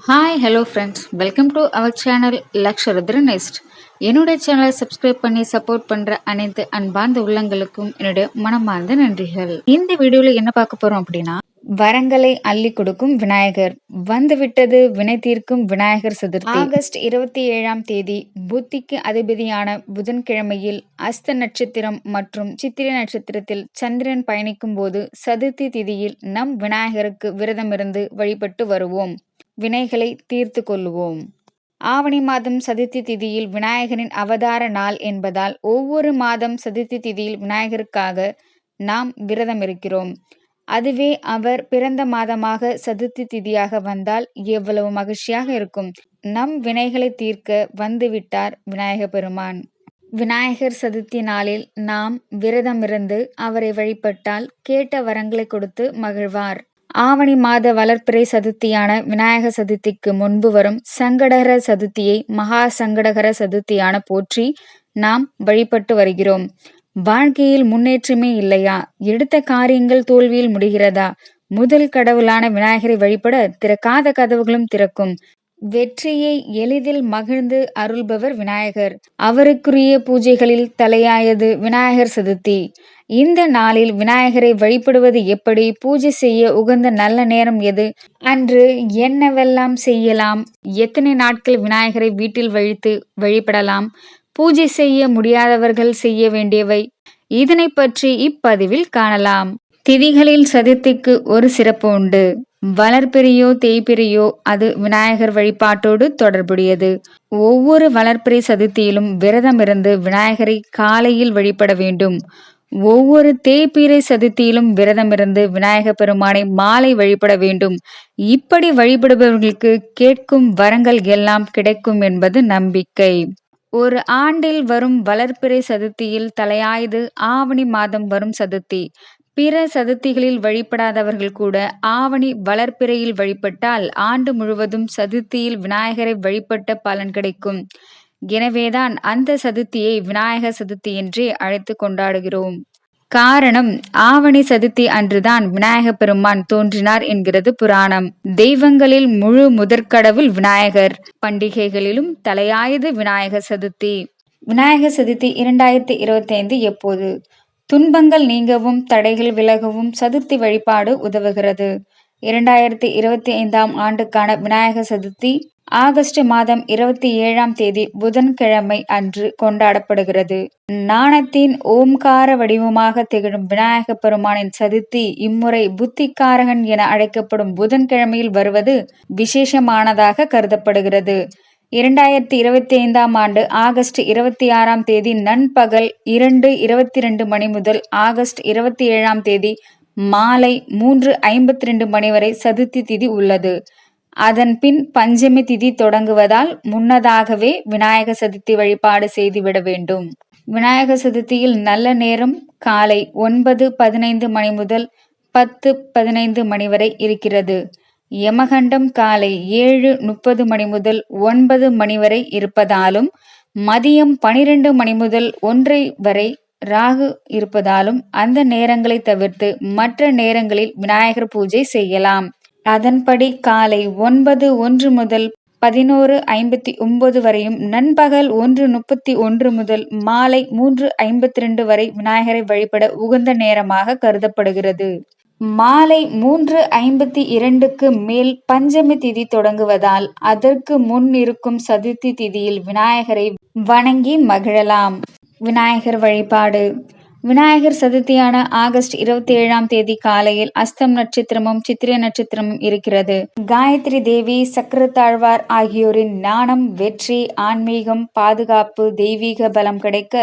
Hi hello friends, welcome to our channel Lakshrudra nest. என்னுடைய சேனலை subscribe பண்ணி சப்போர்ட் பண்ணுற அனைத்து அன்பார்ந்த உள்ளங்களுக்கும் என்னுடைய மனமார்ந்த நன்றிகள். இந்த வீடியோவில் என்ன பார்க்க போகிறோம் அப்படின்னா, வரங்களை அள்ளி கொடுக்கும் விநாயகர். வந்துவிட்டது வினை தீர்க்கும் விநாயகர் சதுர்த்தி. ஆகஸ்ட் 27ஆம் தேதி புத்திக்கு அதிபதியான புதன்கிழமையில் அஸ்த நட்சத்திரம் மற்றும் சித்திரை நட்சத்திரத்தில் சந்திரன் பயணிக்கும் போது சதுர்த்தி திதியில் நம் விநாயகருக்கு விரதமிருந்து வழிபட்டு வருவோம். வினைகளை தீர்த்து கொள்ளுவோம். ஆவணி மாதம் சதுர்த்தி திதியில் விநாயகரின் அவதார நாள் என்பதால் ஒவ்வொரு மாதம் சதுர்த்தி திதியில் விநாயகருக்காக நாம் விரதம் இருக்கிறோம். அதுவே அவர் பிறந்த மாதமாக சதுர்த்தி திதியாக வந்தால் எவ்வளவு மகிழ்ச்சியாக இருக்கும். நம் வினைகளை தீர்க்க வந்துவிட்டார் விநாயக பெருமான். விநாயகர் சதுர்த்தி நாளில் நாம் விரதமிருந்து அவரை வழிபட்டால் கேட்ட வரங்களை கொடுத்து மகிழ்வார். ஆவணி மாத வளர்ப்பிறை சதுர்த்தியான விநாயக சதுர்த்திக்கு முன்பு வரும் சங்கடகர சதுர்த்தியை மகா சங்கடகர சதுர்த்தியான போற்றி நாம் வழிபட்டு வருகிறோம். வாழ்க்கையில் முன்னேற்றமே இல்லையா? எடுத்த காரியங்கள் தோல்வியில் முடிகிறதா? முதல் கடவுளான விநாயகரை வழிபட திறக்காத கதவுகளும் திறக்கும். வெற்றியை எளிதில் மகிழ்ந்து அருள்பவர் விநாயகர். அவருக்குரிய பூஜைகளில் தலையாயது விநாயகர் சதுர்த்தி. இந்த நாளில் விநாயகரை வழிபடுவது எப்படி? பூஜை செய்ய உகந்த நல்ல நேரம் எது? அன்று என்னவெல்லாம் செய்யலாம்? எத்தனை நாட்கள் விநாயகரை வீட்டில் வழிபடலாம்? பூஜை செய்ய முடியாதவர்கள் செய்ய வேண்டியவை இதனை பற்றி இப்பதிவில் காணலாம். திதிகளில் சதுர்த்திக்கு ஒரு சிறப்பு உண்டு. வளர்பிறையோ தேய்பிறையோ அது விநாயகர் வழிபாட்டோடு தொடர்புடையது. ஒவ்வொரு வளர்பிறை சதுர்த்தியிலும் விரதமிருந்து விநாயகரை காலையில் வழிபட வேண்டும். ஒவ்வொரு தேய்பிறை சதுர்த்தியிலும் விரதமிருந்து விநாயக பெருமானை மாலை வழிபட வேண்டும். இப்படி வழிபடுபவர்களுக்கு கேட்கும் வரங்கள் எல்லாம் கிடைக்கும் என்பது நம்பிக்கை. ஒரு ஆண்டில் வரும் வளர்பிறை சதுர்த்தியில் தலையாயது ஆவணி மாதம் வரும் சதுர்த்தி. பிற சதுர்த்திகளில் வழிபடாதவர்கள் கூட ஆவணி வளர்ப்பிறையில் வழிபட்டால் ஆண்டு முழுவதும் சதுர்த்தியில் விநாயகரை வழிபட்ட பலன் கிடைக்கும். எனவேதான் அந்த சதுர்த்தியை விநாயகர் சதுர்த்தி என்றே அழைத்து கொண்டாடுகிறோம். காரணம், ஆவணி சதுர்த்தி அன்றுதான் விநாயக பெருமான் தோன்றினார் என்கிறது புராணம். தெய்வங்களில் முழு முதற்கடவுள் விநாயகர். பண்டிகைகளிலும் தலையாயது விநாயகர் சதுர்த்தி. விநாயகர் சதுர்த்தி 2025 எப்போது? துன்பங்கள் நீங்கவும் தடைகள் விலகவும் சதுர்த்தி வழிபாடு உதவுகிறது. 2025ஆம் ஆண்டுக்கான விநாயகர் சதுர்த்தி ஆகஸ்ட் மாதம் 27ஆம் தேதி புதன்கிழமை அன்று கொண்டாடப்படுகிறது. ஞானத்தின் ஓம்கார வடிவமாக திகழும் விநாயக பெருமானின் சதுர்த்தி இம்முறை புத்திகாரகன் என அழைக்கப்படும் புதன்கிழமையில் வருவது விசேஷமானதாக கருதப்படுகிறது. 2025ஆம் ஆண்டு ஆகஸ்ட் 26ஆம் தேதி நண்பகல் 2:22 மணி முதல் ஆகஸ்ட் 27ஆம் தேதி மாலை 3:52 மணி வரை சதுர்த்தி திதி உள்ளது. அதன் பின் பஞ்சமி திதி தொடங்குவதால் முன்னதாகவே விநாயக சதுர்த்தி வழிபாடு செய்துவிட வேண்டும். விநாயகர் சதுர்த்தியில் நல்ல நேரம் காலை 9:15 மணி முதல் 10:15 மணி வரை இருக்கிறது. யமகண்டம் காலை 7:30 மணி முதல் 9 மணி வரை இருப்பதாலும் மதியம் 12 மணி முதல் 1 வரை ராகு இருப்பதாலும் அந்த நேரங்களை தவிர்த்து மற்ற நேரங்களில் விநாயகர் பூஜை செய்யலாம். அதன்படி காலை 9:01 முதல் 11:59 வரையும் நண்பகல் 1:31 முதல் மாலை 3:52 வரை விநாயகரை வழிபட உகந்த நேரமாக கருதப்படுகிறது. மாலை 3:52க்கு மேல் பஞ்சமி திதி தொடங்குவதால் அதற்கு முன் இருக்கும் சதுர்த்தி திதியில் விநாயகரை வணங்கி மகிழலாம். விநாயகர் வழிபாடு. விநாயகர் சதுர்த்தியான ஆகஸ்ட் 27ஆம் தேதி காலையில் அஸ்தம் நட்சத்திரமும் சித்திரை நட்சத்திரமும் இருக்கிறது. காயத்ரி தேவி, சக்கரத்தாழ்வார் ஆகியோரின் ஞானம், வெற்றி, ஆன்மீகம், பாதுகாப்பு, தெய்வீக பலம் கிடைக்க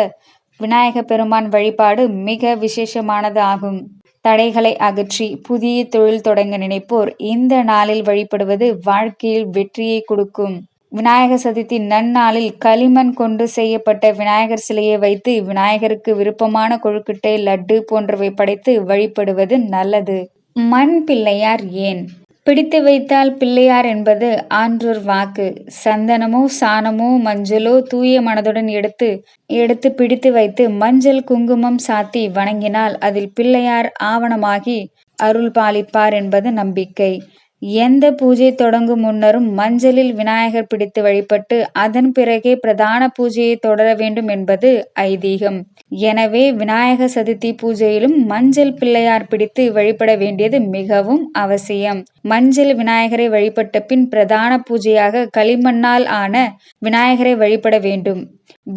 விநாயக பெருமான் வழிபாடு மிக விசேஷமானது ஆகும். தடைகளை அகற்றி புதிய தொழில் தொடங்க நினைப்போர் இந்த நாளில் வழிபடுவது வாழ்க்கையில் வெற்றியை கொடுக்கும். விநாயகர் சதுர்த்தி நன்னாளில் களிமண் கொண்டு செய்யப்பட்ட விநாயகர் சிலையை வைத்து விநாயகருக்கு விருப்பமான கொழுக்கட்டை, லட்டு போன்றவை படைத்து வழிபடுவது நல்லது. மண் பிள்ளையார் ஏன்? பிடித்து வைத்தால் பிள்ளையார் என்பது ஆன்றோர் வாக்கு. சந்தனமோ சாணமோ மஞ்சளோ தூய மனதுடன் எடுத்து பிடித்து வைத்து மஞ்சள் குங்குமம் சாத்தி வணங்கினால் அதில் பிள்ளையார் ஆவணமாகி அருள் பாலிப்பார் என்பது நம்பிக்கை. எந்த பூஜை தொடங்கும் முன்னரும் மஞ்சளில் விநாயகர் பிடித்து வழிபட்டு அதன் பிறகே பிரதான பூஜையை தொடர வேண்டும் என்பது ஐதீகம். எனவே விநாயக சதுர்த்தி பூஜையிலும் மஞ்சள் பிள்ளையார் பிடித்து வழிபட வேண்டியது மிகவும் அவசியம். மஞ்சள் விநாயகரை வழிபட்ட பின் பிரதான பூஜையாக களிமண்ணால் ஆன விநாயகரை வழிபட வேண்டும்.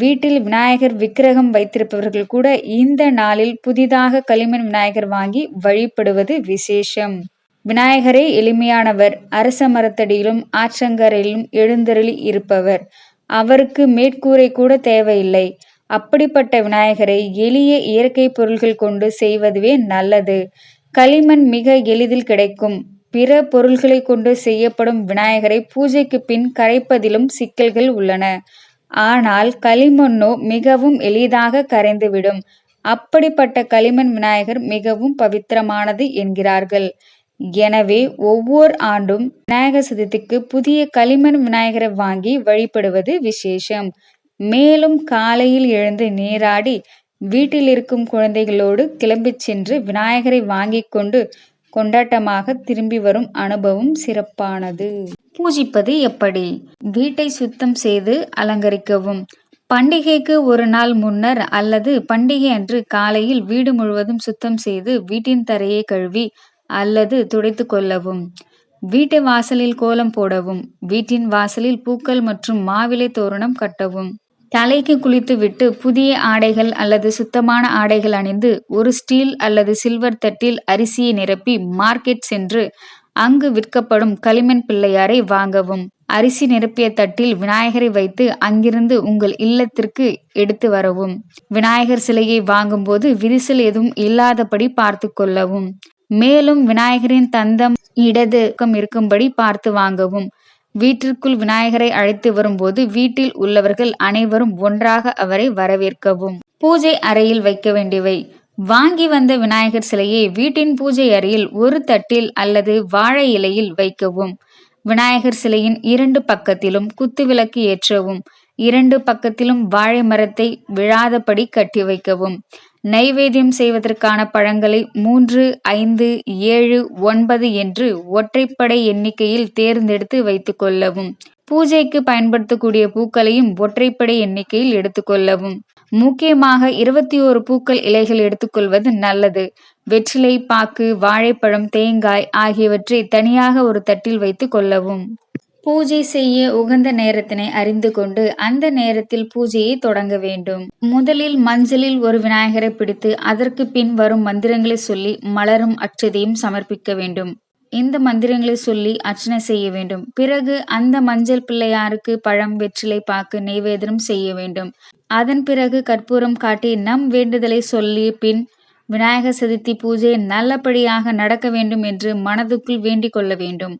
வீட்டில் விநாயகர் விக்கிரகம் வைத்திருப்பவர்கள் கூட இந்த நாளில் புதிதாக களிமண் விநாயகர் வாங்கி வழிபடுவது விசேஷம். விநாயகரே எளிமையானவர். அரச மரத்தடியிலும் ஆற்றங்கரையிலும் எழுந்தருளி இருப்பவர். அவருக்கு மேற்கூரை கூட தேவையில்லை. அப்படிப்பட்ட விநாயகரை எளிய இயற்கை பொருள்கள் கொண்டு செய்வதுவே நல்லது. களிமண் மிக எளிதில் கிடைக்கும். பிற பொருள்களை கொண்டு செய்யப்படும் விநாயகரை பூஜைக்கு பின் கரைப்பதிலும் சிக்கல்கள் உள்ளன. ஆனால் களிமண்ணோ மிகவும் எளிதாக கரைந்துவிடும். அப்படிப்பட்ட களிமண் விநாயகர் மிகவும் பவித்திரமானது என்கிறார்கள். எனவே ஒவ்வொரு ஆண்டும் விநாயகர் சதுர்த்திக்கு புதிய களிமண் விநாயகரை வாங்கி வழிபடுவது விசேஷம். மேலும் காலையில் எழுந்து நீராடி வீட்டில் இருக்கும் குழந்தைகளோடு கிளம்பிச் சென்று விநாயகரை வாங்கி கொண்டு கொண்டாட்டமாக திரும்பி வரும் அனுபவம் சிறப்பானது. பூஜிப்பது எப்படி? வீட்டை சுத்தம் செய்து அலங்கரிக்கவும். பண்டிகைக்கு ஒரு நாள் முன்னர் அல்லது பண்டிகை அன்று காலையில் வீடு முழுவதும் சுத்தம் செய்து வீட்டின் தரையை கழுவி அல்லது துடைத்து கொள்ளவும். வீட்டு வாசலில் கோலம் போடவும். வீட்டின் வாசலில் பூக்கள் மற்றும் மாவிலை தோரணம் கட்டவும். தலைக்கு குளித்து விட்டு புதிய ஆடைகள் அல்லது சுத்தமான ஆடைகள் அணிந்து ஒரு ஸ்டீல் அல்லது சில்வர் தட்டில் அரிசியை நிரப்பி மார்க்கெட் சென்று அங்கு விற்கப்படும் களிமண் பிள்ளையாரை வாங்கவும். அரிசி நிரப்பிய தட்டில் விநாயகரை வைத்து அங்கிருந்து உங்கள் இல்லத்திற்கு எடுத்து வரவும். விநாயகர் சிலையை வாங்கும்போது விரிசல் எதுவும் இல்லாதபடி பார்த்து கொள்ளவும். மேலும் விநாயகரின் தந்தம் இடது பக்கம் இருக்கும்படி பார்த்து வாங்கவும். வீட்டிற்குள் விநாயகரை அழைத்து வரும்போது வீட்டில் உள்ளவர்கள் அனைவரும் ஒன்றாக அவரை வரவேற்கவும். பூஜை அறையில் வைக்க வேண்டியவை. வாங்கி வந்த விநாயகர் சிலையை வீட்டின் பூஜை அறையில் ஒரு தட்டில் அல்லது வாழை இலையில் வைக்கவும். விநாயகர் சிலையின் 2 பக்கத்திலும் குத்துவிளக்கு ஏற்றவும். 2 பக்கத்திலும் வாழை மரத்தை விழாதபடி கட்டி வைக்கவும். நைவேத்தியம் செய்வதற்கான பழங்களை 3, 5, 7, 9 என்று ஒற்றைப்படை எண்ணிக்கையில் தேர்ந்தெடுத்து வைத்துக் கொள்ளவும். பூஜைக்கு பயன்படுத்தக்கூடிய பூக்களையும் ஒற்றைப்படை எண்ணிக்கையில் எடுத்துக்கொள்ளவும். முக்கியமாக 21 பூக்கள் இலைகள் எடுத்துக்கொள்வது நல்லது. வெற்றிலை, பாக்கு, வாழைப்பழம், தேங்காய் ஆகியவற்றை தனியாக ஒரு தட்டில் வைத்துக் கொள்ளவும். பூஜை செய்ய உகந்த நேரத்தினை அறிந்து கொண்டு அந்த நேரத்தில் பூஜையை தொடங்க வேண்டும். முதலில் மஞ்சளில் ஒரு விநாயகரை பிடித்து அதற்கு பின் வரும் மந்திரங்களை சொல்லி மலரும் அட்சதையும் சமர்ப்பிக்க வேண்டும். இந்த மந்திரங்களை சொல்லி அர்ச்சனை செய்ய வேண்டும். பிறகு அந்த மஞ்சள் பிள்ளையாருக்கு பழம், வெற்றிலை, பாக்கு நைவேத்தியம் செய்ய வேண்டும். அதன் பிறகு கற்பூரம் காட்டி நம் வேண்டுதலை சொல்லி பின் விநாயகர் சதுர்த்தி பூஜை நல்லபடியாக நடக்க வேண்டும் என்று மனதுக்குள் வேண்டிக் கொள்ள வேண்டும்.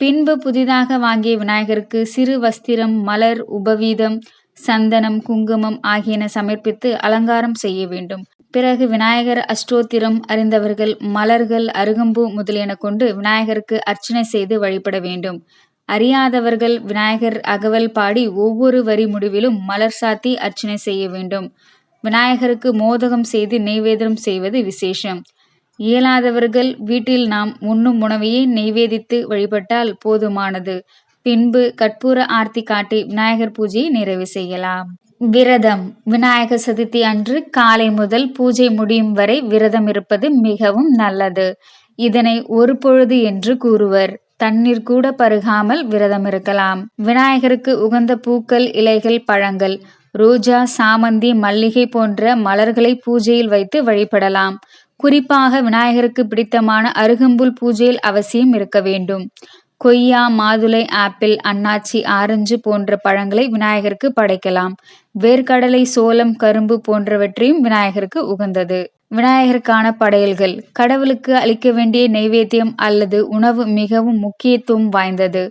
பின்பு புதிதாக வாங்கிய விநாயகருக்கு சிறு வஸ்திரம், மலர், உபவீதம், சந்தனம், குங்குமம் ஆகியன சமர்ப்பித்து அலங்காரம் செய்ய வேண்டும். பிறகு விநாயகர் அஷ்டோத்திரம் அறிந்தவர்கள் மலர்கள், அருகம்பூ முதலியன கொண்டு விநாயகருக்கு அர்ச்சனை செய்து வழிபட வேண்டும். அறியாதவர்கள் விநாயகர் அகவல் பாடி ஒவ்வொரு வரி முடிவிலும் மலர் சாத்தி அர்ச்சனை செய்ய வேண்டும். விநாயகருக்கு மோதகம் செய்து நைவேத்தியம் செய்வது விசேஷம். இயலாதவர்கள் வீட்டில் நாம் உண்ணும் உணவையே நைவேதித்து வழிபட்டால் போதுமானது. பின்பு கற்பூர ஆர்த்தி காட்டி விநாயகர் பூஜையை நிறைவு செய்யலாம். விரதம். விநாயகர் சதுர்த்தி அன்று காலை முதல் பூஜை முடியும் வரை விரதம் இருப்பது மிகவும் நல்லது. இதனை ஒரு பொழுது என்று கூறுவர். தண்ணீர் கூட பருகாமல் விரதம் இருக்கலாம். விநாயகருக்கு உகந்த பூக்கள், இலைகள், பழங்கள், ரோஜா, சாமந்தி, மல்லிகை போன்ற மலர்களை பூஜையில் வைத்து வழிபடலாம். குறிப்பாக விநாயகருக்கு பிடித்தமான அருகம்புல் பூஜையில் அவசியம் இருக்க வேண்டும். கொய்யா, மாதுளை, ஆப்பிள், அன்னாச்சி, ஆரஞ்சு போன்ற பழங்களை விநாயகருக்கு படைக்கலாம். வேர்க்கடலை, சோளம், கரும்பு போன்றவற்றையும் விநாயகருக்கு உகந்தது. விநாயகருக்கான படையல்கள். கடவுளுக்கு அளிக்க வேண்டிய நைவேத்தியம் அல்லது உணவு மிகவும் முக்கியத்துவம் வாய்ந்தது.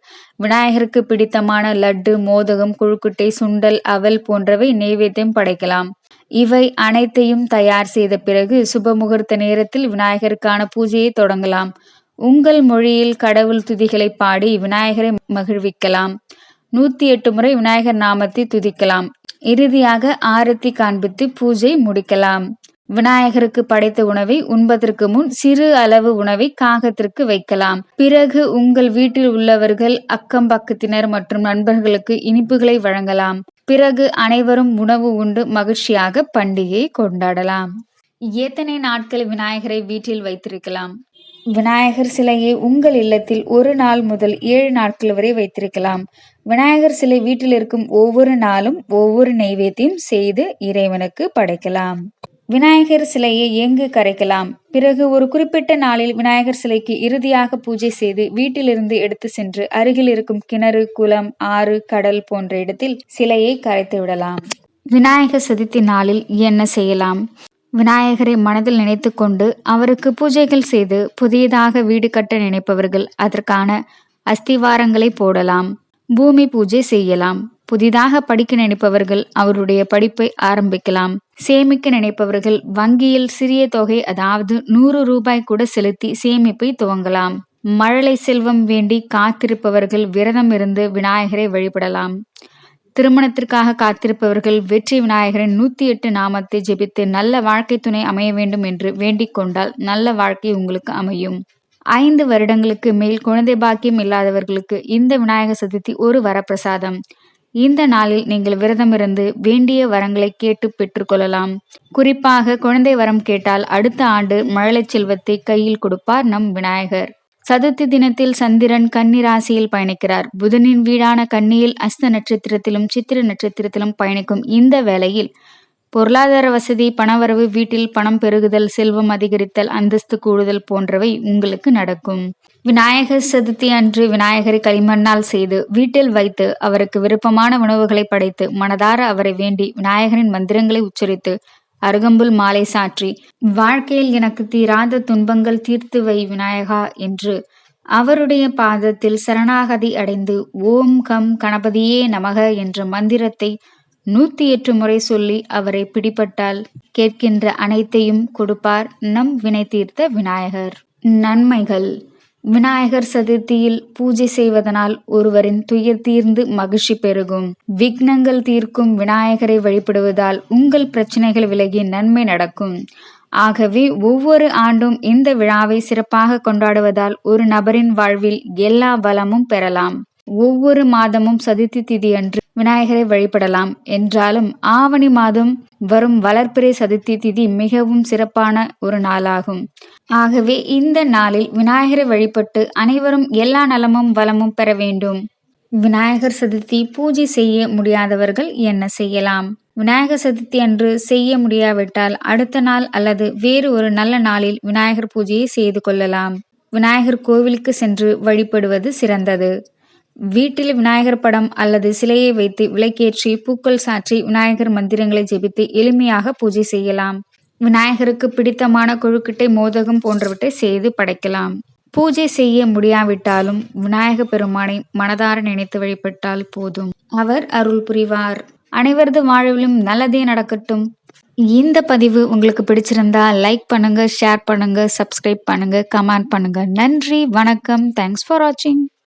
விநாயகருக்கு பிடித்தமான லட்டு, மோதகம், கொழுக்கட்டை, சுண்டல், அவல் போன்றவை நைவேத்தியம் படைக்கலாம். இவை அனைத்தையும் தயார் செய்த பிறகு சுபமுகூர்த்த நேரத்தில் விநாயகருக்கான பூஜையை தொடங்கலாம். உங்கள் மொழியில் கடவுள் துதிகளை பாடி விநாயகரை மகிழ்விக்கலாம். 108 முறை விநாயகர் நாமத்தை துதிக்கலாம். இறுதியாக ஆரத்தி காண்பித்து பூஜை முடிக்கலாம். விநாயகருக்கு படைத்த உணவை உண்பதற்கு முன் சிறு அளவு உணவை காகத்திற்கு வைக்கலாம். பிறகு உங்கள் வீட்டில் உள்ளவர்கள், அக்கம் பக்கத்தினர் மற்றும் நண்பர்களுக்கு இனிப்புகளை வழங்கலாம். பிறகு அனைவரும் உணவு உண்டு மகிழ்ச்சியாக பண்டிகையை கொண்டாடலாம். எத்தனை நாட்கள் விநாயகரை வீட்டில் வைத்திருக்கலாம்? விநாயகர் சிலையை உங்கள் இல்லத்தில் 1 நாள் முதல் 7 நாட்கள் வரை வைத்திருக்கலாம். விநாயகர் சிலை வீட்டில் இருக்கும் ஒவ்வொரு நாளும் ஒவ்வொரு நெய்வேத்தியம் செய்து இறைவனுக்கு படைக்கலாம். விநாயகர் சிலையை எங்கு கரைக்கலாம்? பிறகு ஒரு குறிப்பிட்ட நாளில் விநாயகர் சிலைக்கு இறுதியாக பூஜை செய்து வீட்டிலிருந்து எடுத்து சென்று அருகில் இருக்கும் கிணறு, குளம், ஆறு, கடல் போன்ற இடத்தில் சிலையை கரைத்து விடலாம். விநாயகர் சதுர்த்தி நாளில் என்ன செய்யலாம்? விநாயகரை மனதில் நினைத்து கொண்டு அவருக்கு பூஜைகள் செய்து புதியதாக வீடு கட்ட நினைப்பவர்கள் அதற்கான அஸ்திவாரங்களை போடலாம். பூமி பூஜை செய்யலாம். புதிதாக படிக்க நினைப்பவர்கள் அவருடைய படிப்பை ஆரம்பிக்கலாம். சேமிக்க நினைப்பவர்கள் வங்கியில் சிறிய தொகை, அதாவது 100 ரூபாய் கூட செலுத்தி சேமிப்பை துவங்கலாம். மழலை செல்வம் வேண்டி காத்திருப்பவர்கள் விரதம் இருந்து விநாயகரை வழிபடலாம். திருமணத்திற்காக காத்திருப்பவர்கள் வெற்றி விநாயகரின் 108 நாமத்தை ஜெபித்து நல்ல வாழ்க்கை துணை அமைய வேண்டும் என்று வேண்டிக் கொண்டால் நல்ல வாழ்க்கை உங்களுக்கு அமையும். 5 வருடங்களுக்கு மேல் குழந்தை பாக்கியம் இல்லாதவர்களுக்கு இந்த விநாயகர் சதுர்த்தி ஒரு வரப்பிரசாதம். இந்த நாளில் நீங்கள் விரதமிருந்து வேண்டிய வரங்களை கேட்டு பெற்றுக்கொள்ளலாம். குறிப்பாக குழந்தை வரம் கேட்டால் அடுத்த ஆண்டு மழலை செல்வத்தை கையில் கொடுப்பார் நம் விநாயகர். சதுர்த்தி தினத்தில் சந்திரன் கன்னி ராசியில் பயணிக்கிறார். புதனின் வீடான கன்னியில் அஸ்த நட்சத்திரத்திலும் சித்திர நட்சத்திரத்திலும் பயணிக்கும் இந்த வேளையில் பொருளாதார வசதி, பணவரவு, வீட்டில் பணம் பெருகுதல், செல்வம் அதிகரித்தல், அந்தஸ்து கூடுதல் போன்றவை உங்களுக்கு நடக்கும். விநாயகர் சதுர்த்தி அன்று விநாயகரை களிமண்ணால் செய்து வீட்டில் வைத்து அவருக்கு விருப்பமான உணவுகளை படைத்து மனதார அவரை வேண்டி விநாயகரின் மந்திரங்களை உச்சரித்து அருகம்புல் மாலை சாற்றி வாழ்க்கையில் எனக்கு தீராத துன்பங்கள் தீர்த்து வை விநாயகா என்று அவருடைய பாதத்தில் சரணாகதி அடைந்து ஓம் கம் கணபதியே நமக என்ற மந்திரத்தை 108 முறை சொல்லி அவரை பிடிபட்டால் கேட்கின்ற அனைத்தையும் கொடுப்பார் நம் வினை தீர்த்த விநாயகர். நன்மைகள்: விநாயகர் சதுர்த்தியில் பூஜை செய்வதனால் ஒருவரின் துயர் தீர்ந்து மகிழ்ச்சி பெருகும். விக்னங்கள் தீர்க்கும் விநாயகரை வழிபடுவதால் உங்கள் பிரச்சனைகள் விலகி நன்மை நடக்கும். ஆகவே ஒவ்வொரு ஆண்டும் இந்த விழாவை சிறப்பாக கொண்டாடுவதால் ஒரு நபரின் வாழ்வில் எல்லா வளமும் பெறலாம். ஒவ்வொரு மாதமும் சதுர்த்தி திதி அன்று விநாயகரை வழிபடலாம். என்றாலும் ஆவணி மாதம் வரும் வளர்பிறை சதுர்த்தி திதி மிகவும் சிறப்பான ஒரு நாளாகும். ஆகவே இந்த நாளில் விநாயகரை வழிபட்டு அனைவரும் எல்லா நலமும் வளமும் பெற வேண்டும். விநாயகர் சதுர்த்தி பூஜை செய்ய முடியாதவர்கள் என்ன செய்யலாம்? விநாயகர் சதுர்த்தி அன்று செய்ய முடியாவிட்டால் அடுத்த நாள் அல்லது வேறு ஒரு நல்ல நாளில் விநாயகர் பூஜையை செய்து கொள்ளலாம். விநாயகர் கோவிலுக்கு சென்று வழிபடுவது சிறந்தது. வீட்டில் விநாயகர் படம் அல்லது சிலையை வைத்து விளக்கேற்றி பூக்கள் சாற்றி விநாயகர் மந்திரங்களை ஜெபித்து எளிமையாக பூஜை செய்யலாம். விநாயகருக்கு பிடித்தமான கொழுக்கட்டை, மோதகம் போன்றவற்றை செய்து படைக்கலாம். பூஜை செய்ய முடியாவிட்டாலும் விநாயக பெருமானை மனதார நினைத்து வழிபட்டால் போதும், அவர் அருள் புரிவார். அனைவரது வாழ்விலும் நல்லதே நடக்கட்டும். இந்த பதிவு உங்களுக்கு பிடிச்சிருந்தா லைக் பண்ணுங்க, ஷேர் பண்ணுங்க, சப்ஸ்கிரைப் பண்ணுங்க, கமெண்ட் பண்ணுங்க. நன்றி, வணக்கம். தேங்க்ஸ் ஃபார் வாட்சிங்.